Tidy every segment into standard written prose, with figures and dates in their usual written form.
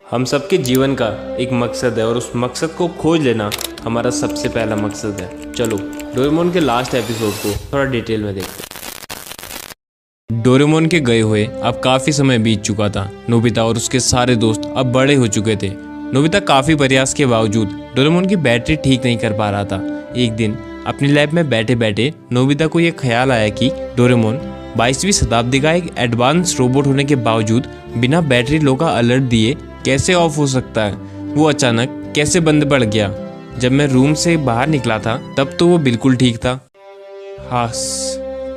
हम सबके जीवन का एक मकसद है और उस मकसद को खोज लेना हमारा सबसे पहला मकसद है। चलो डोरेमोन के लास्ट एपिसोड को थोड़ा डिटेल में देखते हैं। डोरेमोन के गए हुए अब काफ़ी समय बीत चुका था। नोबिता और उसके सारे दोस्त अब बड़े हो चुके थे। नोबिता काफ़ी प्रयास के बावजूद डोरेमोन की बैटरी ठीक नहीं कर पा रहा था। एक दिन अपनी लैब में बैठे बैठे नोबिता को यह ख्याल आया कि डोरेमोन 22वीं शताब्दी का एक एडवांस रोबोट होने के बावजूद बिना बैटरी लो का अलर्ट दिए कैसे ऑफ हो सकता है। वो अचानक कैसे बंद पड़ गया। जब मैं रूम से बाहर निकला था तब तो वो बिल्कुल ठीक था। हास,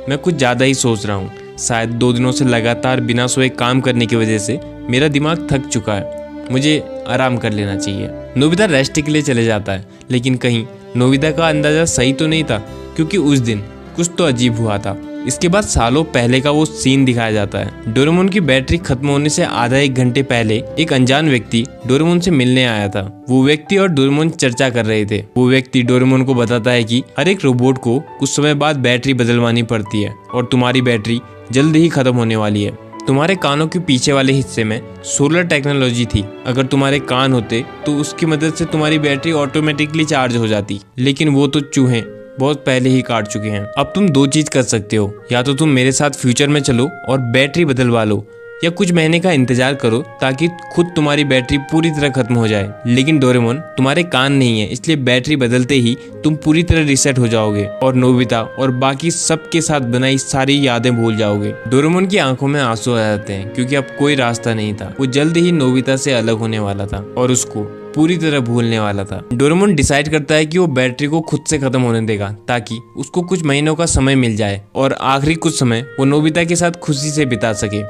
मैं कुछ ज़्यादा ही सोच रहा हूँ। शायद 2 दिनों से लगातार बिना सोए काम करने की वजह से मेरा दिमाग थक चुका है। मुझे आराम कर लेना चाहिए। नोबिता रेस्ट के लिए चले जाता है, लेकिन कहीं नोबिता का अंदाज़ा सही तो नहीं था, क्योंकि उस दिन कुछ तो अजीब हुआ था। इसके बाद सालों पहले का वो सीन दिखाया जाता है। डोरेमोन की बैटरी खत्म होने से आधा 1 घंटे पहले एक अनजान व्यक्ति डोरेमोन से मिलने आया था। वो व्यक्ति और डोरेमोन चर्चा कर रहे थे। वो व्यक्ति डोरेमोन को बताता है कि हर एक रोबोट को कुछ समय बाद बैटरी बदलवानी पड़ती है और तुम्हारी बैटरी जल्द ही खत्म होने वाली है। तुम्हारे कानों के पीछे वाले हिस्से में सोलर टेक्नोलॉजी थी। अगर तुम्हारे कान होते तो उसकी मदद से तुम्हारी बैटरी ऑटोमेटिकली चार्ज हो जाती, लेकिन वो तो चूहे बहुत पहले ही काट चुके हैं। अब तुम 2 चीज कर सकते हो, या तो तुम मेरे साथ फ्यूचर में चलो और बैटरी बदलवा लो, या कुछ महीने का इंतजार करो ताकि खुद तुम्हारी बैटरी पूरी तरह खत्म हो जाए। लेकिन डोरेमोन, तुम्हारे कान नहीं है, इसलिए बैटरी बदलते ही तुम पूरी तरह रिसेट हो जाओगे और नोबिता और बाकी सबके साथ बनाई सारी यादें भूल जाओगे। डोरेमोन की आंखों में आंसू आ जाते हैं, क्योंकि अब कोई रास्ता नहीं था। वो जल्द ही नोबिता से अलग होने वाला था और उसको पूरी तरह भूलने वाला था। डोरेमोन डिसाइड करता है कि वो बैटरी को खुद से खत्म होने देगा ताकि उसको कुछ महीनों का समय मिल जाए और आखिरी कुछ समय वो नोबिता के साथ खुशी से बिता सके।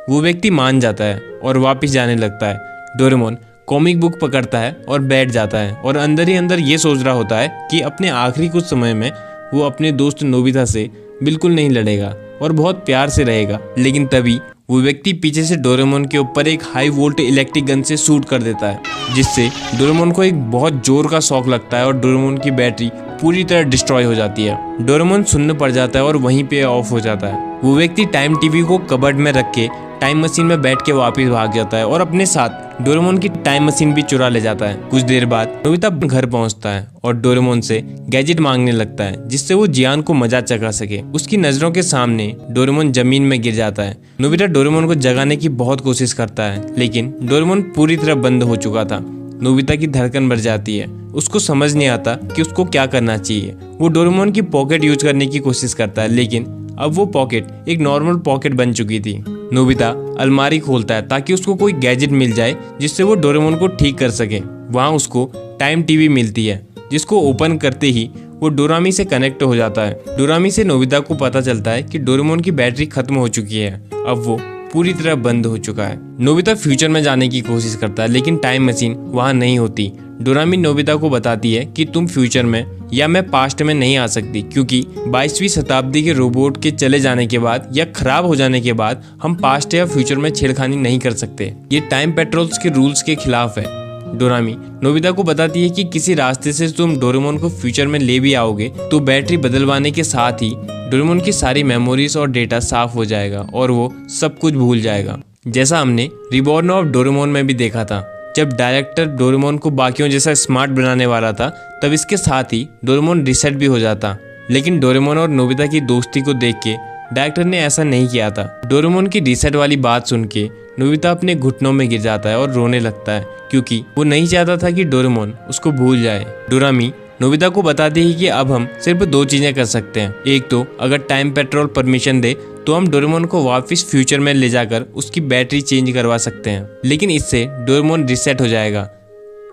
वो व्यक्ति मान जाता है और वापस जाने लगता है। डोरेमोन कॉमिक बुक पकड़ता है और बैठ जाता है और अंदर ही अंदर ये सोच रहा होता है कि अपने आखिरी कुछ समय में वो अपने दोस्त नोबिता से बिल्कुल नहीं लड़ेगा और बहुत प्यार से रहेगा। लेकिन तभी वो व्यक्ति पीछे से डोरेमोन के ऊपर एक हाई वोल्ट इलेक्ट्रिक गन से शूट कर देता है, जिससे डोरेमोन को एक बहुत जोर का शॉक लगता है और डोरेमोन की बैटरी पूरी तरह डिस्ट्रॉय हो जाती है। डोरेमोन सुन्न पड़ जाता है और वहीं पे ऑफ हो जाता है। वो व्यक्ति टाइम टीवी को कबर्ड में रख के टाइम मशीन में बैठ के वापस भाग जाता है और अपने साथ डोरेमोन की टाइम मशीन भी चुरा ले जाता है। कुछ देर बाद नोबिता घर पहुंचता है और डोरेमोन से गैजेट मांगने लगता है, जिससे वो जियान को मजा चखा सके। उसकी नजरों के सामने डोरेमोन जमीन में गिर जाता है। नोबिता डोरेमोन को जगाने की बहुत कोशिश करता है, लेकिन डोरेमोन पूरी तरह बंद हो चुका था। नोबिता की धड़कन बढ़ जाती है। उसको समझ नहीं आता कि उसको क्या करना चाहिए। वो डोरेमोन की पॉकेट यूज करने की कोशिश करता है, लेकिन अब वो पॉकेट एक नॉर्मल पॉकेट बन चुकी थी। नोबिता अलमारी खोलता है ताकि उसको कोई गैजेट मिल जाए जिससे वो डोरेमोन को ठीक कर सके। वहाँ उसको टाइम टीवी मिलती है, जिसको ओपन करते ही वो डोरामी से कनेक्ट हो जाता है। डोरामी से नोबिता को पता चलता है कि डोरेमोन की बैटरी खत्म हो चुकी है। अब वो पूरी तरह बंद हो चुका है। नोबिता फ्यूचर में जाने की कोशिश करता है, लेकिन टाइम मशीन वहाँ नहीं होती। डोरामी नोबिता को बताती है कि तुम फ्यूचर में या मैं पास्ट में नहीं आ सकती, क्योंकि 22वीं शताब्दी के रोबोट के चले जाने के बाद या खराब हो जाने के बाद हम पास्ट या फ्यूचर में छेड़खानी नहीं कर सकते। ये टाइम पेट्रोल्स के रूल्स के खिलाफ है। डोरामी नोबिता को बताती है कि किसी रास्ते से तुम डोरेमोन को फ्यूचर में ले भी आओगे तो बैटरी बदलवाने के साथ ही डोरेमोन की सारी मेमोरीज और डेटा साफ हो जाएगा और वो सब कुछ भूल जाएगा। जैसा हमने रिबॉर्न ऑफ डोरेमोन में भी देखा था, जब डायरेक्टर डोरेमोन को बाकियों जैसा स्मार्ट बनाने वाला था, तब इसके साथ ही डोरेमोन रिसेट भी हो जाता। लेकिन डोरेमोन और नोबिता की दोस्ती को देख के डायरेक्टर ने ऐसा नहीं किया था। डोरेमोन की रिसेट वाली बात सुन के नोबिता अपने घुटनों में गिर जाता है और रोने लगता है, क्योंकि वो नहीं चाहता था कि डोरेमोन उसको भूल जाए। डोरामी नोबिता को बताती है कि अब हम सिर्फ 2 चीजें कर सकते हैं। एक तो अगर टाइम पेट्रोल परमिशन दे तो हम डोरेमोन को वापस फ्यूचर में ले जाकर उसकी बैटरी चेंज करवा सकते हैं, लेकिन इससे डोरेमोन रिसेट हो जाएगा।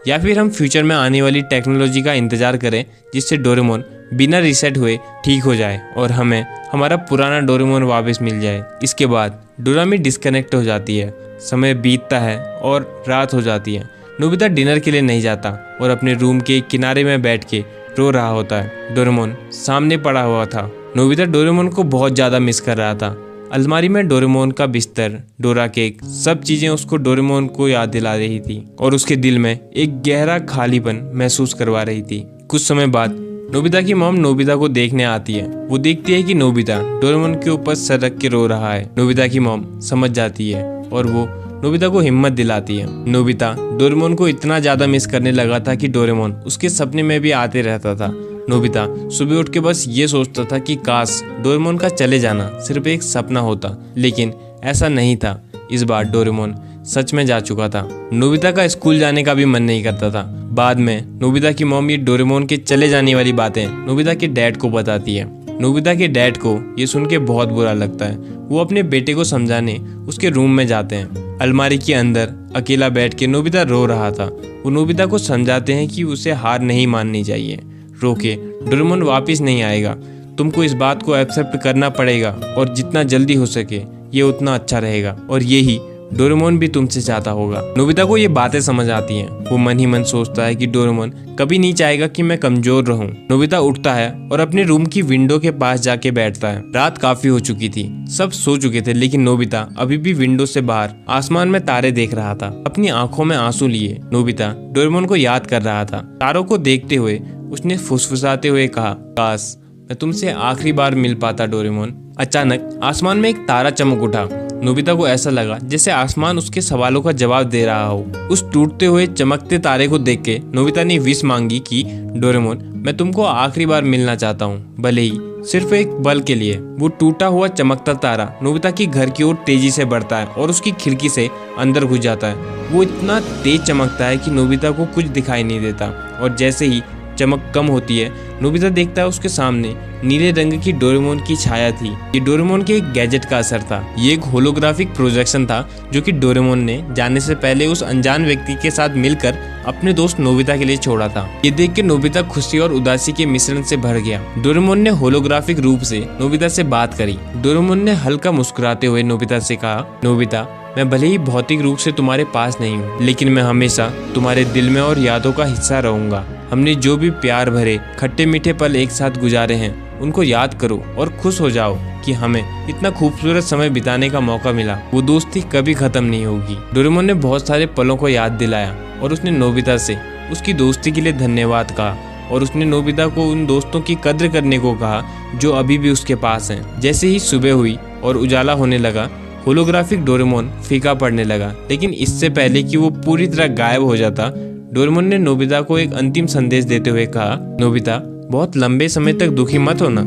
या फिर हम फ्यूचर में आने वाली टेक्नोलॉजी का इंतजार करें, जिससे डोरेमोन बिना रिसेट हुए ठीक हो जाए और हमें हमारा पुराना डोरेमोन वापस मिल जाए। इसके बाद डोरामी डिस्कनेक्ट हो जाती है। समय बीतता है और रात हो जाती है। नोबिता डिनर के लिए नहीं जाता और अपने रूम के किनारे में बैठ के रो रहा होता है। डोरेमोन सामने पड़ा हुआ था। नोबिता डोरेमोन को बहुत ज़्यादा मिस कर रहा था। अलमारी में डोरेमोन का बिस्तर, डोरा केक, सब चीज़ें उसको डोरेमोन को याद दिला रही थी और उसके दिल में एक गहरा खालीपन महसूस करवा रही थी। कुछ समय बाद नोबिता की मॉम नोबिता को देखने आती है। वो देखती है कि नोबिता डोरेमोन के ऊपर सर रख के रो रहा है। नोबिता की मॉम समझ जाती है और वो नोबिता को हिम्मत दिलाती है। नोबिता डोरेमोन को इतना ज्यादा मिस करने लगा था कि डोरेमोन उसके सपने में भी आते रहता था। नोबिता सुबह उठ के बस ये सोचता था कि काश डोरेमोन का चले जाना सिर्फ एक सपना होता, लेकिन ऐसा नहीं था। इस बार डोरेमोन सच में जा चुका था। नोबिता का स्कूल जाने का भी मन नहीं करता था। बाद में नोबिता की मॉम ये डोरेमोन के चले जाने वाली बातें नोबिता के डैड को बताती है। नोबिता के डैड को ये सुन के बहुत बुरा लगता है। वो अपने बेटे को समझाने उसके रूम में जाते हैं। अलमारी के अंदर अकेला बैठ के नोबिता रो रहा था। वो नोबिता को समझाते हैं कि उसे हार नहीं माननी चाहिए। रो के डोरेमोन वापिस नहीं आएगा, तुमको इस बात को एक्सेप्ट करना पड़ेगा और जितना जल्दी हो सके ये उतना अच्छा रहेगा, और यही डोरेमोन भी तुमसे चाहता होगा। नोबिता को ये बातें समझ आती हैं। वो मन ही मन सोचता है कि डोरेमोन कभी नहीं चाहेगा कि मैं कमजोर रहूं। नोबिता उठता है और अपने रूम की विंडो के पास जाके बैठता है। रात काफी हो चुकी थी, सब सो चुके थे, लेकिन नोबिता अभी भी विंडो से बाहर आसमान में तारे देख रहा था। अपनी आंखों में आंसू लिए नोबिता डोरेमोन को याद कर रहा था। तारों को देखते हुए उसने फुसफुसाते हुए कहा, काश मैं तुमसे आखिरी बार मिल पाता डोरेमोन। अचानक आसमान में एक तारा चमक उठा। नोबिता को ऐसा लगा जैसे आसमान उसके सवालों का जवाब दे रहा हो। उस टूटते हुए चमकते तारे को देख के नोबिता ने विश मांगी कि डोरेमोन मैं तुमको आखिरी बार मिलना चाहता हूँ, भले ही सिर्फ एक पल के लिए। वो टूटा हुआ चमकता तारा नोबिता की घर की ओर तेजी से बढ़ता है और उसकी खिड़की से अंदर घुस जाता है। वो इतना तेज चमकता है कि नोबिता को कुछ दिखाई नहीं देता, और जैसे ही चमक कम होती है नोबिता देखता है उसके सामने नीले रंग की डोरेमोन की छाया थी। ये डोरेमोन के एक गैजेट का असर था। ये एक होलोग्राफिक प्रोजेक्शन था जो कि डोरेमोन ने जाने से पहले उस अनजान व्यक्ति के साथ मिलकर अपने दोस्त नोबिता के लिए छोड़ा था। ये देख के नोबिता खुशी और उदासी के मिश्रण से भर गया। डोरेमोन ने होलोग्राफिक रूप से नोबिता से बात करी। डोरेमोन ने हल्का मुस्कुराते हुए नोबिता से कहा, नोबिता मैं भले ही भौतिक रूप से तुम्हारे पास नहीं हूँ, लेकिन मैं हमेशा तुम्हारे दिल में और यादों का हिस्सा रहूंगा। हमने जो भी प्यार भरे खट्टे मीठे पल एक साथ गुजारे हैं उनको याद करो और खुश हो जाओ कि हमें इतना खूबसूरत समय बिताने का मौका मिला। वो दोस्ती कभी खत्म नहीं होगी। डोरेमोन ने बहुत सारे पलों को याद दिलाया और उसने नोबिता से उसकी दोस्ती के लिए धन्यवाद कहा, और उसने नोबिता को उन दोस्तों की कद्र करने को कहा जो अभी भी उसके पास हैं। जैसे ही सुबह हुई और उजाला होने लगा होलोग्राफिक डोरेमोन फीका पड़ने लगा, लेकिन इससे पहले कि वो पूरी तरह गायब हो जाता डोरेमोन ने नोबिता को एक अंतिम संदेश देते हुए कहा, नोबिता बहुत लंबे समय तक दुखी मत होना।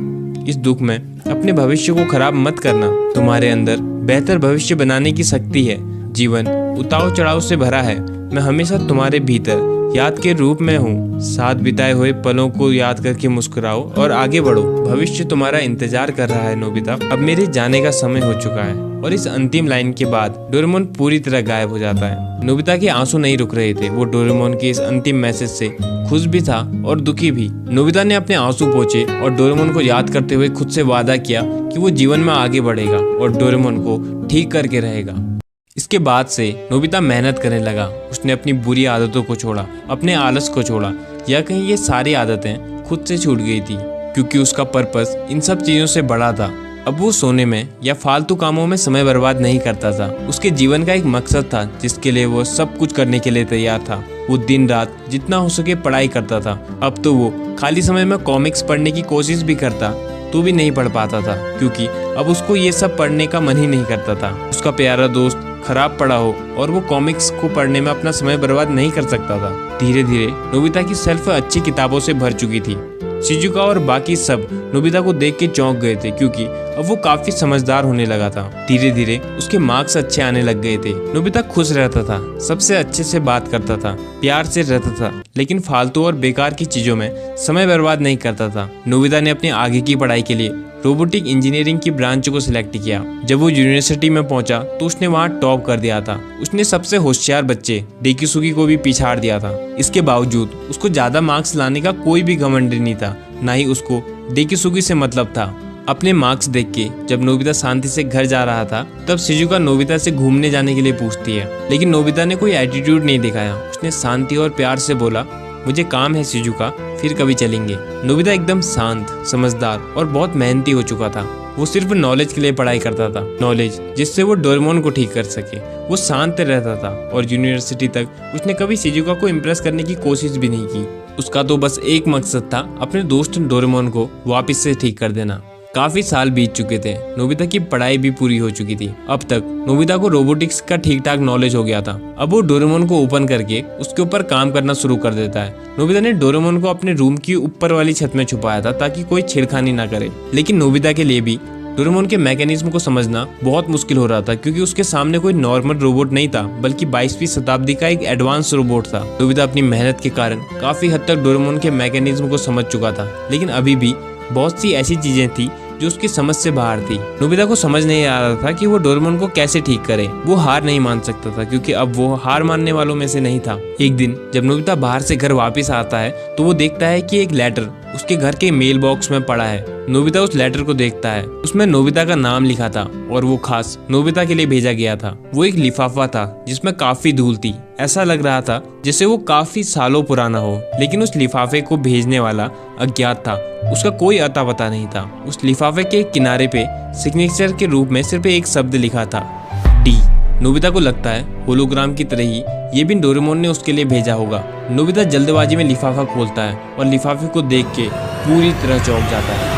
इस दुख में अपने भविष्य को खराब मत करना। तुम्हारे अंदर बेहतर भविष्य बनाने की शक्ति है। जीवन उतार चढ़ाव से भरा है। मैं हमेशा तुम्हारे भीतर याद के रूप में हूँ। साथ बिताए हुए पलों को याद करके मुस्कुराओ और आगे बढ़ो। भविष्य तुम्हारा इंतजार कर रहा है नोबिता। अब मेरे जाने का समय हो चुका है। और इस अंतिम लाइन के बाद डोरेमोन पूरी तरह गायब हो जाता है। नोबिता के आंसू नहीं रुक रहे थे। वो डोरेमोन के इस अंतिम मैसेज से खुश भी था और दुखी भी। नोबिता ने अपने आंसू पोंछे और डोरेमोन को याद करते हुए खुद से वादा किया कि वो जीवन में आगे बढ़ेगा और डोरेमोन को ठीक करके रहेगा। इसके बाद से नोबिता मेहनत करने लगा। उसने अपनी बुरी आदतों को छोड़ा, अपने आलस को छोड़ा, या कहीं ये सारी आदतें खुद से छूट गई थी, क्योंकि उसका पर्पस इन सब चीजों से बड़ा था। अब वो सोने में या फालतू कामों में समय बर्बाद नहीं करता था। उसके जीवन का एक मकसद था जिसके लिए वो सब कुछ करने के लिए तैयार था। वो दिन रात जितना हो सके पढ़ाई करता था। अब तो वो खाली समय में कॉमिक्स पढ़ने की कोशिश भी करता तो भी नहीं पढ़ पाता था, क्योंकि अब उसको ये सब पढ़ने का मन ही नहीं करता था। उसका प्यारा दोस्त खराब पड़ा हो और वो कॉमिक्स को पढ़ने में अपना समय बर्बाद नहीं कर सकता था। धीरे धीरे नोबिता की सेल्फ अच्छी किताबों से भर चुकी थी। शिजुका और बाकी सब नोबिता को देख के चौंक गए थे, क्योंकि अब वो काफी समझदार होने लगा था। धीरे धीरे उसके मार्क्स अच्छे आने लग गए थे। नोबिता खुश रहता था, सबसे अच्छे से बात करता था, प्यार से रहता था, लेकिन फालतू और बेकार की चीजों में समय बर्बाद नहीं करता था। नोबिता ने अपने आगे की पढ़ाई के लिए रोबोटिक इंजीनियरिंग की ब्रांच को सिलेक्ट किया। जब वो यूनिवर्सिटी में पहुंचा तो उसने वहां टॉप कर दिया था। उसने सबसे होशियार बच्चे डेकिसुगी को भी पिछाड़ दिया था। इसके बावजूद उसको ज्यादा मार्क्स लाने का कोई भी घमंड नहीं था, ना ही उसको डेकिसुगी से मतलब था। अपने मार्क्स देख के जब नोबिता शांति से घर जा रहा था, तब शिजुका नोबिता से घूमने जाने के लिए पूछती है, लेकिन नोबिता ने कोई एटीट्यूड नहीं दिखाया। उसने शांति और प्यार से बोला, मुझे काम है शिजुका, फिर कभी चलेंगे। नोबिता एकदम शांत, समझदार और बहुत मेहनती हो चुका था। वो सिर्फ नॉलेज के लिए पढ़ाई करता था, नॉलेज जिससे वो डोरेमोन को ठीक कर सके। वो शांत रहता था और यूनिवर्सिटी तक उसने कभी शिजुका को इम्प्रेस करने की कोशिश भी नहीं की। उसका तो बस एक मकसद था, अपने दोस्त डोरेमोन को वापस से ठीक कर देना। काफी साल बीत चुके थे। नोबिता की पढ़ाई भी पूरी हो चुकी थी। अब तक नोबिता को रोबोटिक्स का ठीक ठाक नॉलेज हो गया था। अब वो डोरेमोन को ओपन करके उसके ऊपर काम करना शुरू कर देता है। नोबिता ने डोरेमोन को अपने रूम की ऊपर वाली छत में छुपाया था ताकि कोई छेड़खानी ना करे। लेकिन नोबिता के लिए भी डोरेमोन के मैकेनिज्म को समझना बहुत मुश्किल हो रहा था, क्योंकि उसके सामने कोई नॉर्मल रोबोट नहीं था, बल्कि 22वीं शताब्दी का एक एडवांस रोबोट था। नोबिता अपनी मेहनत के कारण काफी हद तक डोरेमोन के मैकेनिज्म को समझ चुका था, लेकिन अभी भी बहुत सी ऐसी चीजें थी जो उसकी समझ से बाहर थी। नोबिता को समझ नहीं आ रहा था कि वो डोरेमोन को कैसे ठीक करे। वो हार नहीं मान सकता था, क्योंकि अब वो हार मानने वालों में से नहीं था। एक दिन जब नोबिता बाहर से घर वापस आता है तो वो देखता है कि एक लेटर उसके घर के मेल बॉक्स में पड़ा है। नोबिता उस लेटर को देखता है। उसमें नोबिता का नाम लिखा था और वो खास नोबिता के लिए भेजा गया था। वो एक लिफाफा था जिसमें काफी धूल थी। ऐसा लग रहा था जैसे वो काफी सालों पुराना हो, लेकिन उस लिफाफे को भेजने वाला अज्ञात था। उसका कोई अता पता नहीं था। उस लिफाफे के किनारे पे सिग्नेचर के रूप में सिर्फ एक शब्द लिखा था, डी। नोबिता को लगता है होलोग्राम की तरह ही ये भी डोरेमोन ने उसके लिए भेजा होगा। नोबिता जल्दबाजी में लिफाफा खोलता है और लिफाफे को देख के पूरी तरह चौंक जाता है।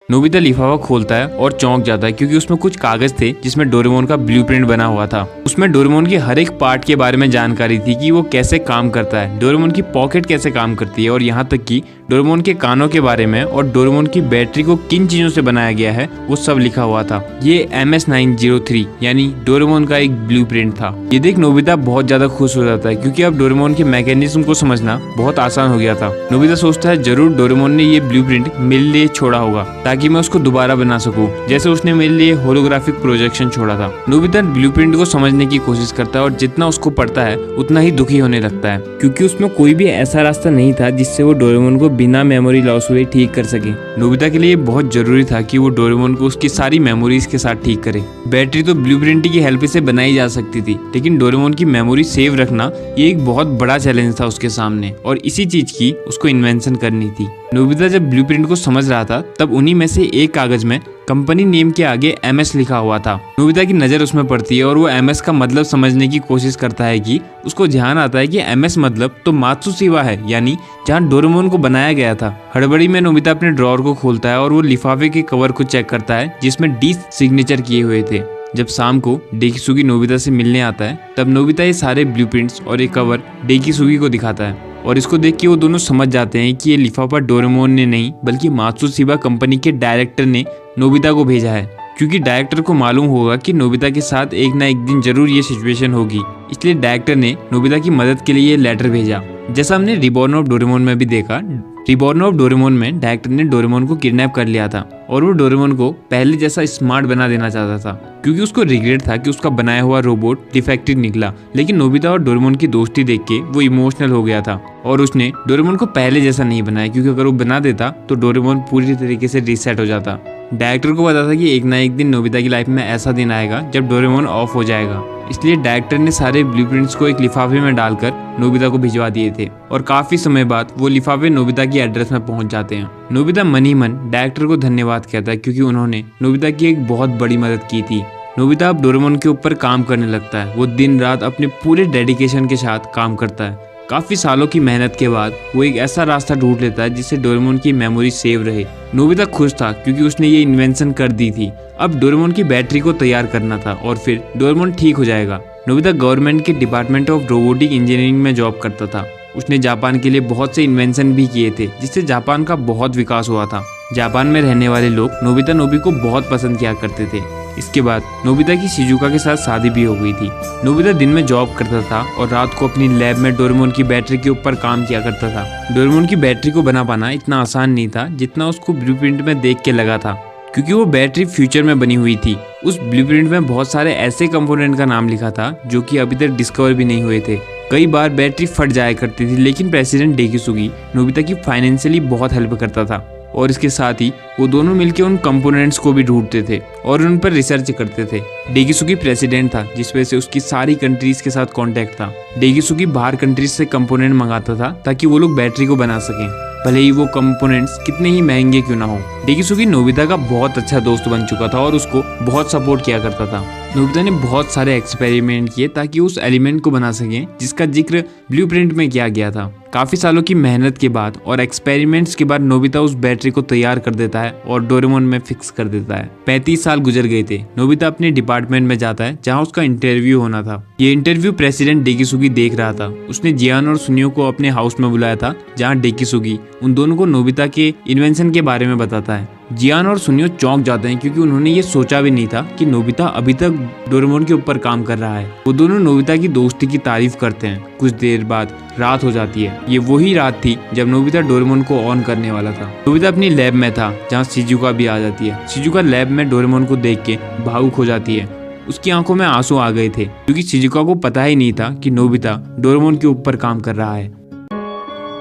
नोबिता लिफाफा खोलता है और चौंक जाता है, क्योंकि उसमें कुछ कागज थे जिसमें डोरेमोन का ब्लूप्रिंट बना हुआ था। उसमें डोरेमोन की हर एक पार्ट के बारे में जानकारी थी कि वो कैसे काम करता है, डोरेमोन की पॉकेट कैसे काम करती है, और यहाँ तक कि डोरेमोन के कानों के बारे में और डोरेमोन की बैटरी को किन चीजों से बनाया गया है वो सब लिखा हुआ था। ये MS-903 यानी डोरेमोन का एक ब्लूप्रिंट था। ये देख नोबिता बहुत ज्यादा खुश हो जाता है, क्योंकि अब डोरेमोन के मैकेनिज्म को समझना बहुत आसान हो गया था। नोबिता सोचता है जरूर डोरेमोन ने ये ब्लूप्रिंट मेरे लिए छोड़ा होगा ताकि मैं उसको दोबारा बना सकूं, जैसे उसने मेरे लिए होलोग्राफिक प्रोजेक्शन छोड़ा था। नोबिता ब्लूप्रिंट को समझने की कोशिश करता है और जितना उसको पढ़ता है उतना ही दुखी होने लगता है, क्योंकि उसमें कोई भी ऐसा रास्ता नहीं था जिससे वो डोरेमोन को बिना मेमोरी लॉस हुए ठीक कर सके। नोबिता के लिए बहुत जरूरी था कि वो डोरेमोन को उसकी सारी मेमोरीज के साथ ठीक करे। बैटरी तो ब्लूप्रिंट की हेल्प से बनाई जा सकती थी, लेकिन डोरेमोन की मेमोरी सेव रखना ये एक बहुत बड़ा चैलेंज था उसके सामने, और इसी चीज की उसको इन्वेंशन करनी थी। नोबिता जब ब्लूप्रिंट को समझ रहा था तब उन्हीं में से एक कागज में कंपनी नेम के आगे MS लिखा हुआ था। नोबिता की नजर उसमें पड़ती है और वो MS का मतलब समझने की कोशिश करता है कि उसको ध्यान आता है कि MS मतलब तो मात्सुशिबा है, यानी जहाँ डोरेमोन को बनाया गया था। हड़बड़ी में नोबिता अपने ड्रॉअर को खोलता है और वो लिफाफे के कवर को चेक करता है जिसमें डी सिग्नेचर किए हुए थे। जब शाम को डेकिसुगी नोबिता से मिलने आता है तब नोबिता ये सारे ब्लूप्रिंट्स और एक कवर डेकिसुगी को दिखाता है, और इसको देख के वो दोनों समझ जाते हैं कि ये लिफाफा डोरेमोन ने नहीं बल्कि मात्सुशिबा कंपनी के डायरेक्टर ने नोबिता को भेजा है, क्योंकि डायरेक्टर को मालूम होगा कि नोबिता के साथ एक ना एक दिन जरूर ये सिचुएशन होगी। इसलिए डायरेक्टर ने नोबिता की मदद के लिए ये लेटर भेजा। जैसा हमने रिबॉर्न ऑफ डोरेमोन में भी देखा, रिबॉर्न ऑफ डोरेमोन में डायरेक्टर ने डोरेमोन को किडनैप कर लिया था और वो डोरेमोन को पहले जैसा स्मार्ट बना देना चाहता था, क्योंकि उसको रिग्रेट था कि उसका बनाया हुआ रोबोट डिफेक्टिव निकला। लेकिन नोबिता और डोरेमोन की दोस्ती देख के वो इमोशनल हो गया था और उसने डोरेमोन को पहले जैसा नहीं बनाया, क्योंकि अगर वो बना देता तो डोरेमोन पूरी तरीके से रीसेट हो जाता। डायरेक्टर को पता था कि एक ना एक दिन नोबिता की लाइफ में ऐसा दिन आएगा जब डोरेमोन ऑफ हो जाएगा, इसलिए डायरेक्टर ने सारे ब्लूप्रिंट्स को एक लिफाफे में डालकर नोबिता को भिजवा दिए थे, और काफी समय बाद वो लिफाफे नोबिता की एड्रेस में पहुंच जाते हैं। नोबिता मन ही मन डायरेक्टर को धन्यवाद कहता है, क्योंकि उन्होंने नोबिता की एक बहुत बड़ी मदद की थी। नोबिता अब डोरेमोन के ऊपर काम करने लगता है। वो दिन रात अपने पूरे डेडिकेशन के साथ काम करता है। काफी सालों की मेहनत के बाद वो एक ऐसा रास्ता ढूंढ लेता है जिससे डोरेमोन की मेमोरी सेव रहे। नोबिता खुश था क्योंकि उसने ये इन्वेंशन कर दी थी। अब डोरेमोन की बैटरी को तैयार करना था और फिर डोरेमोन ठीक हो जाएगा। नोबिता गवर्नमेंट के डिपार्टमेंट ऑफ रोबोटिक इंजीनियरिंग में जॉब करता था। उसने जापान के लिए बहुत से इन्वेंशन भी किए थे, जिससे जापान का बहुत विकास हुआ था। जापान में रहने वाले लोग नोबिता नोबी को बहुत पसंद किया करते थे। इसके बाद नोबिता की शिजुका के साथ शादी भी हो गई थी। नोबिता दिन में जॉब करता था और रात को अपनी लैब में डोरेमोन की बैटरी के ऊपर काम किया करता था। डोरेमोन की बैटरी को बना पाना इतना आसान नहीं था जितना उसको ब्लूप्रिंट में देख के लगा था, क्योंकि वो बैटरी फ्यूचर में बनी हुई थी। उस ब्लूप्रिंट में बहुत सारे ऐसे कंपोनेंट का नाम लिखा था जो कि अभी तक डिस्कवर भी नहीं हुए थे। कई बार बैटरी फट जाया करती थी, लेकिन प्रेसिडेंट डेकिसुगी नोबिता की फाइनेंशियली बहुत हेल्प करता था, और इसके साथ ही वो दोनों मिलकर उन कंपोनेंट्स को भी ढूंढते थे और उन पर रिसर्च करते थे। डेकिसुगी प्रेसिडेंट था, जिस वजह से उसकी सारी कंट्रीज के साथ कांटेक्ट था। डेकिसुगी बाहर कंट्रीज से कंपोनेंट मंगाता था ताकि वो लोग बैटरी को बना सकें। भले ही वो कंपोनेंट्स कितने ही महंगे क्यों ना हो। डेकिसुगी नोबिता का बहुत अच्छा दोस्त बन चुका था और उसको बहुत सपोर्ट किया करता था। नोबिता ने बहुत सारे एक्सपेरिमेंट किए ताकि उस एलिमेंट को बना सके जिसका जिक्र ब्लूप्रिंट में किया गया था। काफी सालों की मेहनत के बाद और एक्सपेरिमेंट्स के बाद नोबिता उस बैटरी को तैयार कर देता है और डोरेमोन में फिक्स कर देता है। 35 साल गुजर गए थे। नोबिता अपने डिपार्टमेंट में जाता है जहां उसका इंटरव्यू होना था। ये इंटरव्यू प्रेसिडेंट डेकिसुगी देख रहा था। उसने जियान और सुनियो को अपने हाउस में बुलाया था जहाँ डेकिसुगी उन दोनों को नोबिता के इन्वेंशन के बारे में बताता है। जियान और सुनियो चौंक जाते हैं क्योंकि उन्होंने ये सोचा भी नहीं था कि नोबिता अभी तक डोरेमोन के ऊपर काम कर रहा है। वो दोनों नोबिता की दोस्ती की तारीफ करते हैं। कुछ देर बाद रात हो जाती है। ये वही रात थी जब नोबिता डोरेमोन को ऑन करने वाला था। नोबिता अपनी लैब में था जहाँ शिजुका भी आ जाती है। शिजुका लैब में डोरेमोन को देख के भावुक हो जाती है। उसकी आंखों में आंसू आ गए थे क्योंकि शिजुका को पता ही नहीं था कि नोबिता डोरेमोन के ऊपर काम कर रहा है।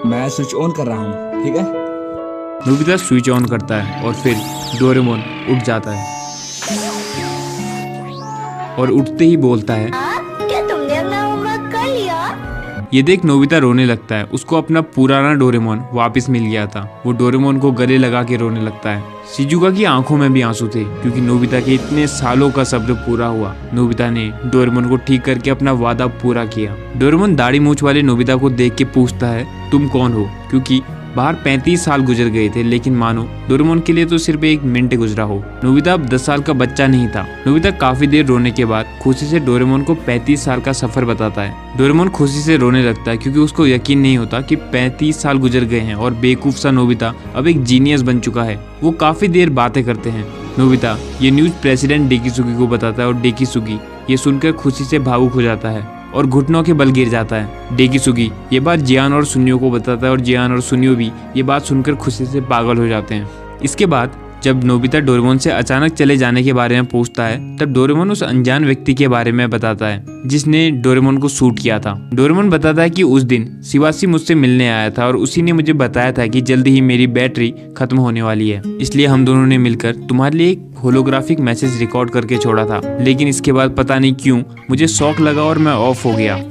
मैं स्विच ऑन कर रहा हूँ, ठीक है? नोबिता स्विच ऑन करता है और फिर डोरेमोन उठ जाता है और उठते ही बोलता है, क्या तुमने अपना होमवर्क कर लिया? ये देख नोबिता रोने लगता है। उसको अपना पुराना डोरेमोन वापस मिल गया था। वो डोरेमोन को गले लगा के रोने लगता है। शिजुका की आंखों में भी आंसू थे क्योंकि नोबिता के इतने सालों का सब्र पूरा हुआ। नोबिता ने डोरेमोन को ठीक करके अपना वादा पूरा किया। डोरेमोन दाढ़ी मूंछ वाले नोबिता को देख के पूछता है, तुम कौन हो? क्योंकि बाहर 35 साल गुजर गए थे, लेकिन मानो डोरेमोन के लिए तो सिर्फ 1 मिनट गुजरा हो। नोबिता अब 10 साल का बच्चा नहीं था। नोबिता काफी देर रोने के बाद खुशी से डोरेमोन को 35 साल का सफर बताता है। डोरेमोन खुशी से रोने लगता है क्योंकि उसको यकीन नहीं होता कि 35 साल गुजर गए हैं और बेवकूफ सा नोबिता अब एक जीनियस बन चुका है। वो काफी देर बातें करते हैं। नोबिता ये न्यूज प्रेसिडेंट डेकिसुगी को बताता है और डेकिसुगी ये सुनकर खुशी से भावुक हो जाता है और घुटनों के बल गिर जाता है। डेकिसुगी ये बात जियान और सुनियो को बताता है और जियान और सुनियो भी ये बात सुनकर खुशी से पागल हो जाते हैं। इसके बाद जब नोबिता डोरेमोन से अचानक चले जाने के बारे में पूछता है तब डोरेमोन उस अनजान व्यक्ति के बारे में बताता है जिसने डोरेमोन को शूट किया था। डोरेमोन बताता है कि उस दिन शिवासी मुझसे मिलने आया था और उसी ने मुझे बताया था कि जल्दी ही मेरी बैटरी खत्म होने वाली है, इसलिए हम दोनों ने मिलकर तुम्हारे लिए एक होलोग्राफिक मैसेज रिकॉर्ड करके छोड़ा था। लेकिन इसके बाद पता नहीं क्यों मुझे शॉक लगा और मैं ऑफ हो गया।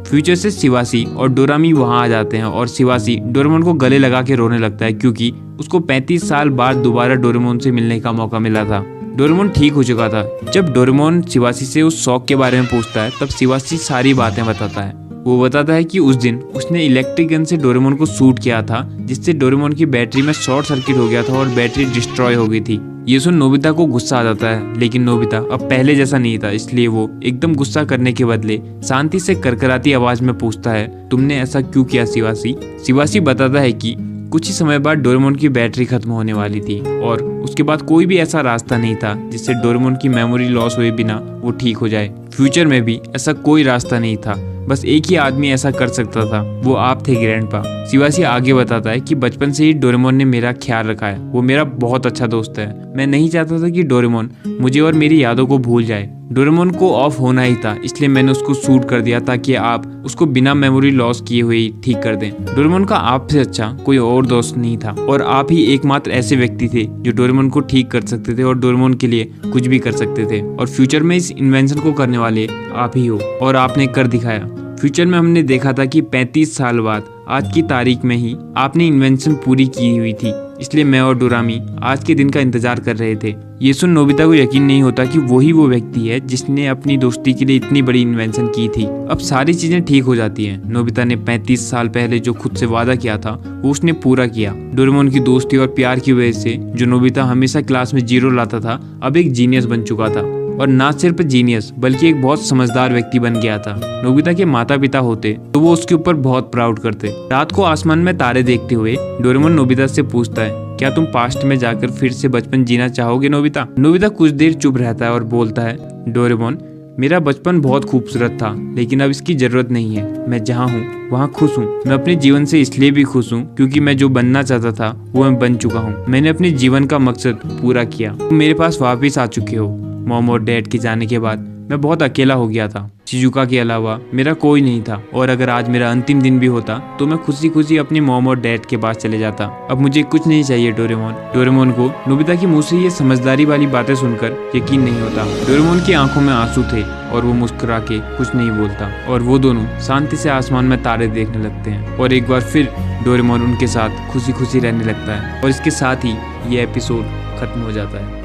फ्यूचर से शिवासी और डोरामी वहां आ जाते हैं और शिवासी डोरेमोन को गले लगा के रोने लगता है क्योंकि उसको 35 साल बाद दोबारा डोरेमोन से मिलने का मौका मिला था। डोरेमोन ठीक हो चुका था। जब डोरेमोन शिवासी से उस शौक के बारे में पूछता है तब शिवासी सारी बातें बताता है। वो बताता है कि उस दिन उसने इलेक्ट्रिक गन से डोरेमोन को शूट किया था जिससे डोरेमोन की बैटरी में शॉर्ट सर्किट हो गया था और बैटरी डिस्ट्रॉय हो गई थी। ये सुन नोबिता को गुस्सा आ जाता है, लेकिन नोबिता अब पहले जैसा नहीं था, इसलिए वो एकदम गुस्सा करने के बदले शांति से करकराती आवाज में पूछता है, तुमने ऐसा क्यों किया शिवासी? शिवासी बताता है कि कुछ ही समय बाद डोरेमोन की बैटरी खत्म होने वाली थी और उसके बाद कोई भी ऐसा रास्ता नहीं था जिससे डोरेमोन की मेमोरी लॉस हुए बिना वो ठीक हो जाए। फ्यूचर में भी ऐसा कोई रास्ता नहीं था, बस एक ही आदमी ऐसा कर सकता था, वो आप थे ग्रैंडपा। शिवासी आगे बताता है कि बचपन से ही डोरेमोन ने मेरा ख्याल रखा है। वो मेरा बहुत अच्छा दोस्त है। मैं नहीं चाहता था कि डोरेमोन मुझे और मेरी यादों को भूल जाए। डोरेमोन को ऑफ होना ही था, इसलिए मैंने उसको शूट कर दिया ताकि आप उसको बिना मेमोरी लॉस किए हुए ही ठीक कर दें। डोरेमोन का आपसे अच्छा कोई और दोस्त नहीं था और आप ही एकमात्र ऐसे व्यक्ति थे जो डोरेमोन को ठीक कर सकते थे और डोरेमोन के लिए कुछ भी कर सकते थे। और फ्यूचर में इस इन्वेंशन को करने वाले आप ही हो और आपने कर दिखाया। फ्यूचर में हमने देखा था कि 35 साल बाद आज की तारीख में ही आपने इन्वेंशन पूरी की हुई थी, इसलिए मैं और डोरामी आज के दिन का इंतजार कर रहे थे। ये सुन नोबिता को यकीन नहीं होता कि वही वो व्यक्ति है जिसने अपनी दोस्ती के लिए इतनी बड़ी इन्वेंशन की थी। अब सारी चीजें ठीक हो जाती हैं। नोबिता ने 35 साल पहले जो खुद से वादा किया था वो उसने पूरा किया। डोरेमोन की दोस्ती और प्यार की वजह से जो नोबिता हमेशा क्लास में 0 लाता था अब एक जीनियस बन चुका था, और ना सिर्फ जीनियस बल्कि एक बहुत समझदार व्यक्ति बन गया था। नोबिता के माता पिता होते तो वो उसके ऊपर बहुत प्राउड करते। रात को आसमान में तारे देखते हुए डोरेमोन नोबिता से पूछता है, क्या तुम पास्ट में जाकर फिर से बचपन जीना चाहोगे नोबिता? नोबिता कुछ देर चुप रहता है और बोलता है, डोरेमोन मेरा बचपन बहुत खूबसूरत था, लेकिन अब इसकी जरूरत नहीं है। मैं जहाँ हूँ वहाँ खुश हूँ। मैं अपने जीवन से इसलिए भी खुश हूँ क्योंकि मैं जो बनना चाहता था वो मैं बन चुका हूँ। मैंने अपने जीवन का मकसद पूरा किया। तुम मेरे पास वापस आ चुके हो। मॉम और डैड के जाने के बाद मैं बहुत अकेला हो गया था। शिजुका के अलावा मेरा कोई नहीं था, और अगर आज मेरा अंतिम दिन भी होता तो मैं खुशी खुशी अपनी मॉम और डैड के पास चले जाता। अब मुझे कुछ नहीं चाहिए डोरेमोन। डोरेमोन को नोबिता की मुंह से ये समझदारी वाली बातें सुनकर यकीन नहीं होता। डोरेमोन की आंखों में आंसू थे और वो मुस्कुरा के कुछ नहीं बोलता, और वो दोनों शांति से आसमान में तारे देखने लगते हैं। और एक बार फिर डोरेमोन उनके साथ खुशी खुशी रहने लगता है, और इसके साथ ही ये एपिसोड खत्म हो जाता है।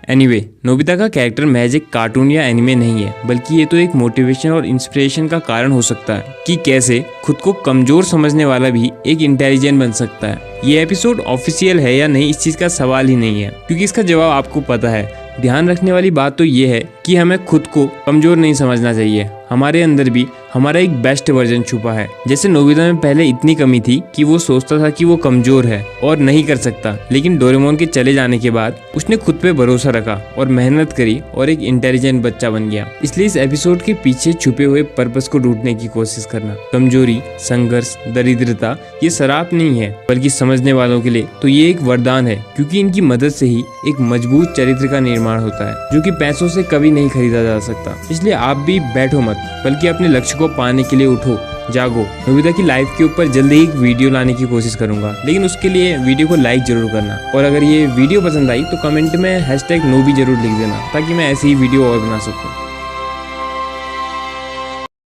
एनीवे, नोबिता का कैरेक्टर महज एक कार्टून या एनिमे नहीं है, बल्कि ये तो एक मोटिवेशन और इंस्पिरेशन का कारण हो सकता है कि कैसे खुद को कमजोर समझने वाला भी एक इंटेलिजेंट बन सकता है। ये एपिसोड ऑफिशियल है या नहीं, इस चीज का सवाल ही नहीं है, क्योंकि इसका जवाब आपको पता है। ध्यान रखने वाली बात तो ये है कि हमें खुद को कमजोर नहीं समझना चाहिए। हमारे अंदर भी हमारा एक बेस्ट वर्जन छुपा है। जैसे नोबिता में पहले इतनी कमी थी कि वो सोचता था कि वो कमजोर है और नहीं कर सकता, लेकिन डोरेमोन के चले जाने के बाद उसने खुद पे भरोसा रखा और मेहनत करी और एक इंटेलिजेंट बच्चा बन गया। इसलिए इस एपिसोड के पीछे छुपे हुए पर्पस को ढूंढने की कोशिश करना। कमजोरी, संघर्ष, दरिद्रता ये शराप नहीं है, बल्कि समझने वालों के लिए तो ये एक वरदान है, क्योंकि इनकी मदद से ही एक मजबूत चरित्र का निर्माण होता है, जो कि पैसों से कभी नहीं खरीदा जा सकता। इसलिए आप भी बैठो मत, बल्कि अपने लक्ष्य को पाने के लिए उठो, जागो। नोबिता की लाइफ के ऊपर जल्दी ही एक वीडियो लाने की कोशिश करूंगा, लेकिन उसके लिए वीडियो को लाइक जरूर करना, और अगर ये वीडियो पसंद आई तो कमेंट में #नोबी जरूर लिख देना, ताकि मैं ऐसी ही वीडियो और बना सकूं।